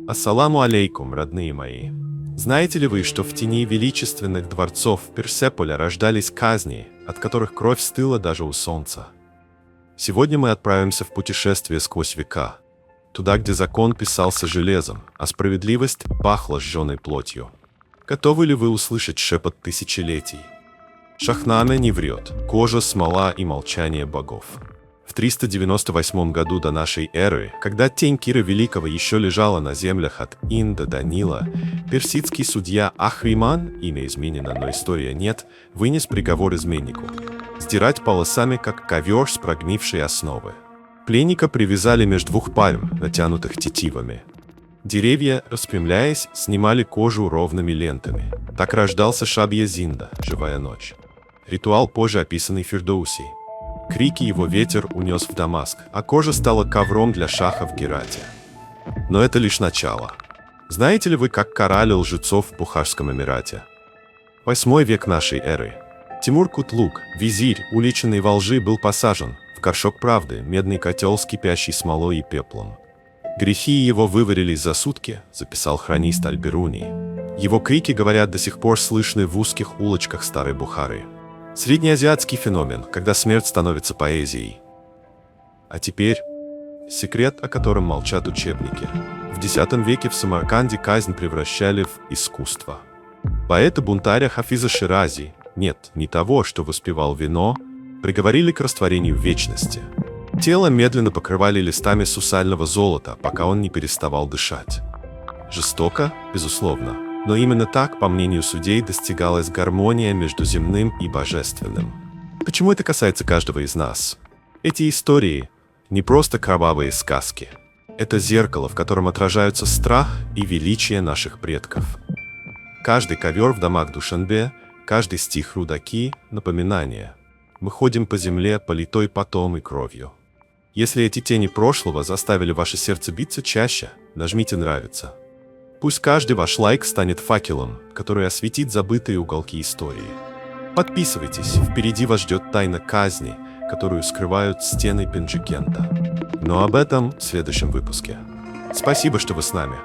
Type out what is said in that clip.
Ассаламу алейкум, родные мои. Знаете ли вы, что в тени величественных дворцов Персеполя рождались казни, от которых кровь стыла даже у солнца? Сегодня мы отправимся в путешествие сквозь века, туда, где закон писался железом, а справедливость пахла сжженной плотью. Готовы ли вы услышать шепот тысячелетий? Шахнаме не врет, кожа, смола и молчание богов. В 398 году до нашей эры, когда тень Кира Великого еще лежала на землях от Инда до Нила, персидский судья Ахриман, имя изменено, но история нет, вынес приговор изменнику – сдирать полосами, как ковер с прогнившей основы. Пленника привязали между двух пальм, натянутых тетивами. Деревья, распрямляясь, снимали кожу ровными лентами. Так рождался Шаб-Язинда, живая ночь. Ритуал, позже описанный Фирдоуси. Крики его ветер унес в Дамаск, а кожа стала ковром для шаха в Герате. Но это лишь начало. Знаете ли вы, как карали лжецов в Бухарском Эмирате? 8 век нашей эры. Тимур Кутлук, визирь, уличенный во лжи, был посажен в горшок правды, медный котел с кипящей смолой и пеплом. Грехи его выварились за сутки, записал хронист Аль-Бируни. Его крики, говорят, до сих пор слышны в узких улочках старой Бухары. Среднеазиатский феномен, когда смерть становится поэзией. А теперь секрет, о котором молчат учебники. В X веке в Самарканде казнь превращали в искусство. Поэта-бунтаря Хафиза Ширази, нет, не того, что воспевал вино, приговорили к растворению в вечности. Тело медленно покрывали листами сусального золота, пока он не переставал дышать. Жестоко, безусловно. Но именно так, по мнению судей, достигалась гармония между земным и божественным. Почему это касается каждого из нас? Эти истории не просто кровавые сказки. Это зеркало, в котором отражаются страх и величие наших предков. Каждый ковер в домах Душанбе, каждый стих Рудаки – напоминание. Мы ходим по земле, политой потом и кровью. Если эти тени прошлого заставили ваше сердце биться чаще, нажмите «Нравится». Пусть каждый ваш лайк станет факелом, который осветит забытые уголки истории. Подписывайтесь, впереди вас ждет тайна казни, которую скрывают стены Пенджикента. Но об этом в следующем выпуске. Спасибо, что вы с нами.